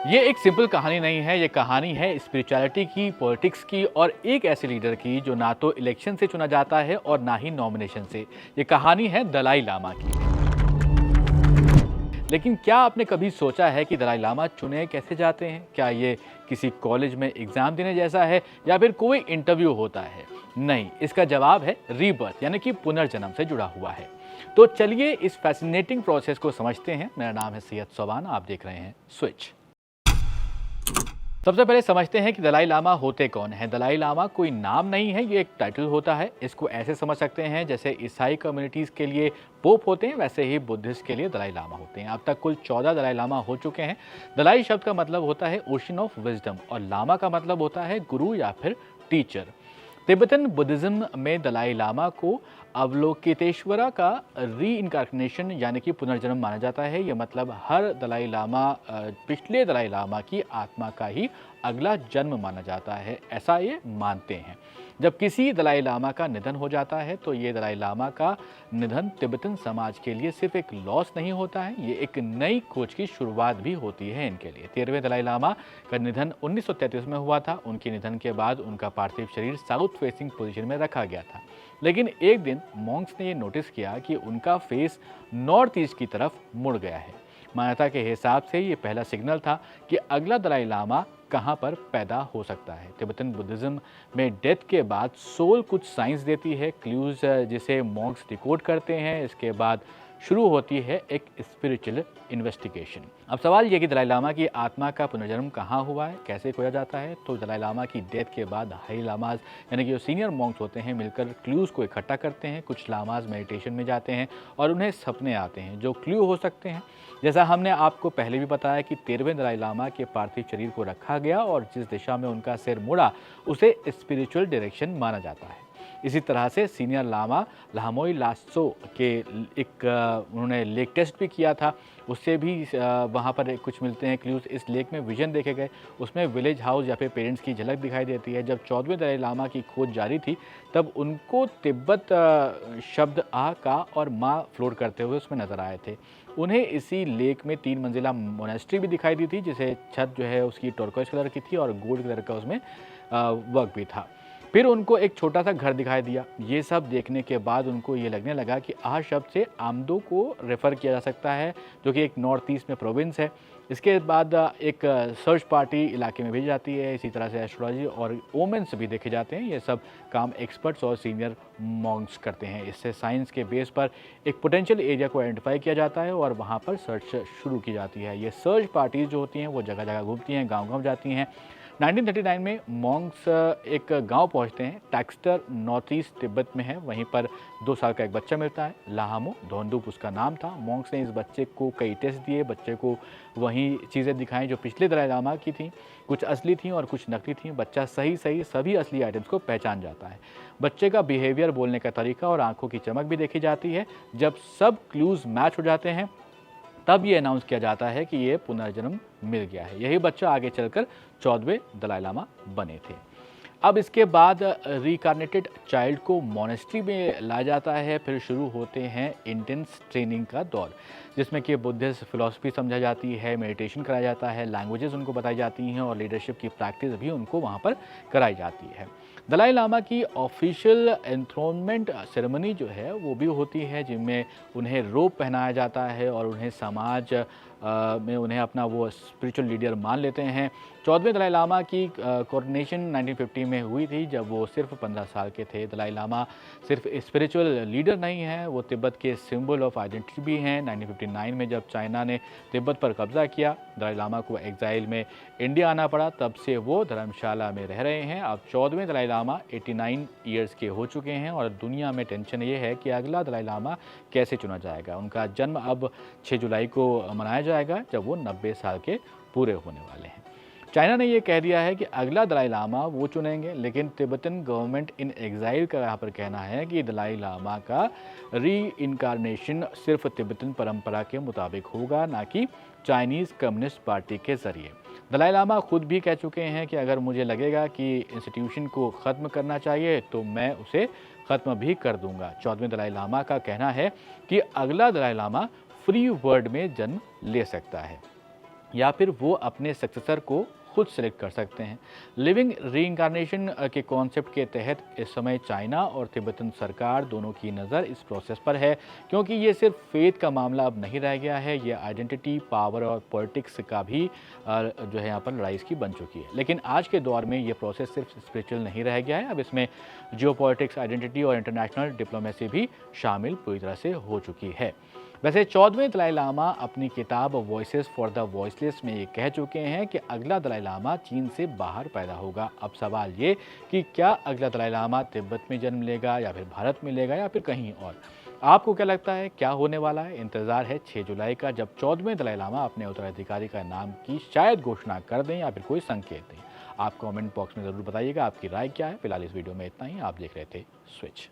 ये एक सिंपल कहानी नहीं है, ये कहानी है स्पिरिचुअलिटी की, पॉलिटिक्स की और एक ऐसे लीडर की जो ना तो इलेक्शन से चुना जाता है और ना ही नॉमिनेशन से। ये कहानी है दलाई लामा की। लेकिन क्या आपने कभी सोचा है कि दलाई लामा चुने कैसे जाते हैं? क्या ये किसी कॉलेज में एग्जाम देने जैसा है या फिर कोई इंटरव्यू होता है? नहीं, इसका जवाब है रीबर्थ, यानी कि पुनर्जन्म से जुड़ा हुआ है। तो चलिए इस फैसिनेटिंग प्रोसेस को समझते हैं। मेरा नाम है सैयद सोबान, आप देख रहे हैं स्विच। सबसे पहले समझते हैं कि दलाई लामा होते कौन है। दलाई लामा कोई नाम नहीं है, ये एक टाइटल होता है। इसको ऐसे समझ सकते हैं जैसे ईसाई कम्युनिटीज़ के लिए पोप होते हैं, वैसे ही बुद्धिस्ट के लिए दलाई लामा होते हैं। अब तक कुल 14 दलाई लामा हो चुके हैं। दलाई शब्द का मतलब होता है ओशन ऑफ विजडम और लामा का मतलब होता है गुरु या फिर टीचर। तिब्बतन बुद्धिज्म में दलाई लामा को अवलोकितेश्वरा का री इनकारनेशन यानी कि पुनर्जन्म माना जाता है। यह मतलब हर दलाई लामा पिछले दलाई लामा की आत्मा का ही अगला जन्म माना जाता है, ऐसा ये मानते हैं। जब किसी दलाई लामा का निधन हो जाता है तो ये दलाई लामा का निधन तिब्बतन समाज के लिए सिर्फ एक लॉस नहीं होता है, ये एक नई खोज की शुरुआत भी होती है इनके लिए। 13वें दलाई लामा का निधन 1933 में हुआ था। उनके निधन के बाद उनका पार्थिव शरीर साउथ फेसिंग पोजीशन में रखा गया था। लेकिन एक दिन मॉन्क्स ने ये नोटिस किया कि उनका फेस नॉर्थ ईस्ट की तरफ मुड़ गया है। मान्यता के हिसाब से ये पहला सिग्नल था कि अगला दलाई लामा कहाँ पर पैदा हो सकता है। तिब्बतन बुद्धिज्म में डेथ के बाद सोल कुछ साइंस देती है, क्लूज जिसे मॉन्क्स डिकोड करते हैं। इसके बाद शुरू होती है एक स्पिरिचुअल इन्वेस्टिगेशन। अब सवाल ये कि दलाई लामा की आत्मा का पुनर्जन्म कहाँ हुआ है, कैसे खोजा जाता है? तो दलाई लामा की डेथ के बाद हाई लामाज यानी कि जो सीनियर मॉन्क्स होते हैं मिलकर क्लूज़ को इकट्ठा करते हैं। कुछ लामाज मेडिटेशन में जाते हैं और उन्हें सपने आते हैं जो क्लू हो सकते हैं। जैसा हमने आपको पहले भी बताया कि 13वें दलाई लामा के पार्थिव शरीर को रखा गया और जिस दिशा में उनका सिर मुड़ा उसे स्पिरिचुअल डायरेक्शन माना जाता है। इसी तरह से सीनियर लामा लामोई लात्सो के उन्होंने लेक टेस्ट भी किया था, उससे भी वहाँ पर कुछ मिलते हैं क्लूज। इस लेक में विजन देखे गए, उसमें विलेज हाउस या फिर पेरेंट्स की झलक दिखाई देती है। जब 14वें दलाई लामा की खोज जारी थी तब उनको तिब्बत शब्द आ का और माँ फ्लोट करते हुए उसमें नजर आए थे। उन्हें इसी लेक में 3 मंजिला मोनेस्ट्री भी दिखाई दी थी जिसे छत जो है उसकी टर्कोइज कलर की थी और गोल्ड कलर का उसमें वर्क भी था। फिर उनको एक छोटा सा घर दिखाई दिया। ये सब देखने के बाद उनको ये लगने लगा कि आ शब्द से आमदो को रेफ़र किया जा सकता है जो कि एक नॉर्थ ईस्ट में प्रोविंस है। इसके बाद एक सर्च पार्टी इलाके में भेजी जाती है। इसी तरह से एस्ट्रोलॉजी और ओमेंस भी देखे जाते हैं। ये सब काम एक्सपर्ट्स और सीनियर मॉन्क्स करते हैं। इससे साइंस के बेस पर एक पोटेंशियल एरिया को आइडेंटिफाई किया जाता है और वहाँ पर सर्च शुरू की जाती है। ये सर्च पार्टीज जो होती हैं वो जगह जगह घूमती हैं, गाँव-गाँव जाती हैं। 1939 में मॉन्क्स एक गांव पहुंचते हैं। टैक्सटर नॉर्थ ईस्ट तिब्बत में है। वहीं पर 2 साल का एक बच्चा मिलता है, लाहामो धोंदुप उसका नाम था। मॉन्क्स ने इस बच्चे को कई टेस्ट दिए, बच्चे को वही चीज़ें दिखाई जो पिछले दलाई लामा की थी। कुछ असली थी और कुछ नकली थी। बच्चा सही सभी असली आइटम्स को पहचान जाता है। बच्चे का बिहेवियर, बोलने का तरीका और आंखों की चमक भी देखी जाती है। जब सब क्लूज मैच हो जाते हैं तब ये अनाउंस किया जाता है कि ये पुनर्जन्म मिल गया है। यही बच्चा आगे चलकर 14वें दलाई लामा बने थे। अब इसके बाद रिकार्नेटेड चाइल्ड को मोनेस्ट्री में लाया जाता है। फिर शुरू होते हैं इंटेंस ट्रेनिंग का दौर जिसमें कि बुद्धिस्ट फिलॉसफी समझा जाती है, मेडिटेशन कराया जाता है, लैंग्वेजेस उनको बताई जाती हैं और लीडरशिप की प्रैक्टिस भी उनको वहाँ पर कराई जाती है। दलाई लामा की ऑफिशियल एंथ्रोनमेंट सेरेमनी जो है वो भी होती है जिनमें उन्हें रोब पहनाया जाता है और उन्हें समाज में उन्हें अपना वो स्पिरिचुअल लीडर मान लेते हैं। 14वें दलाई लामा की कोरोनेशन 1950 में हुई थी जब वो सिर्फ 15 साल के थे। दलाई लामा सिर्फ स्पिरिचुअल लीडर नहीं हैं, वो तिब्बत के सिंबल ऑफ आइडेंटिटी भी हैं। 1959 में जब चाइना ने तिब्बत पर कब्जा किया, दलाई लामा को एग्जाइल में इंडिया आना पड़ा। तब से वो धर्मशाला में रह रहे हैं। अब 14वें दलाई लामा 89 ईयर्स के हो चुके हैं और दुनिया में टेंशन ये है कि अगला दलाई लामा कैसे चुना जाएगा। उनका जन्म अब 6 जुलाई को मनाया जाएगा जब वो 90 साल के पूरे होने वाले हैं। चाइना ने ये कह दिया है कि अगला दलाई लामा वो चुनेंगे, लेकिन तिब्बतन गवर्नमेंट इन एग्जाइल का यहाँ पर कहना है कि दलाई लामा का री इनकारनेशन सिर्फ तिब्बतन परंपरा के मुताबिक होगा, ना कि चाइनीज़ कम्युनिस्ट पार्टी के ज़रिए। दलाई लामा खुद भी कह चुके हैं कि अगर मुझे लगेगा कि इंस्टीट्यूशन को ख़त्म करना चाहिए तो मैं उसे ख़त्म भी कर दूंगा। 14वें दलाई लामा का कहना है कि अगला दलाई लामा फ्री वर्ल्ड में जन्म ले सकता है। या फिर वो अपने सक्सेसर को खुद सेलेक्ट कर सकते हैं। लिविंग रीइंकारनेशन के कॉन्सेप्ट के तहत इस समय चाइना और तिब्बतन सरकार दोनों की नज़र इस प्रोसेस पर है, क्योंकि ये सिर्फ फेथ का मामला अब नहीं रह गया है, ये आइडेंटिटी, पावर और पॉलिटिक्स का भी जो है यहाँ पर लड़ाई इसकी बन चुकी है। लेकिन आज के दौर में ये प्रोसेस सिर्फ स्पिरिचुअल नहीं रह गया है, अब इसमें जियोपॉलिटिक्स, आइडेंटिटी और इंटरनेशनल डिप्लोमेसी भी शामिल पूरी तरह से हो चुकी है। वैसे 14वें दलाई लामा अपनी किताब वॉइसेस फॉर द वॉइसलेस में ये कह चुके हैं कि अगला दलाई लामा चीन से बाहर पैदा होगा। अब सवाल ये कि क्या अगला दलाई लामा तिब्बत में जन्म लेगा या फिर भारत में लेगा या फिर कहीं और। आपको क्या लगता है क्या होने वाला है? इंतज़ार है 6 जुलाई का, जब 14वें दलाई लामा अपने उत्तराधिकारी का नाम की शायद घोषणा कर दें या फिर कोई संकेत दें। आप कमेंट बॉक्स में ज़रूर बताइएगा आपकी राय क्या है। फिलहाल इस वीडियो में इतना ही। आप देख रहे थे स्विच।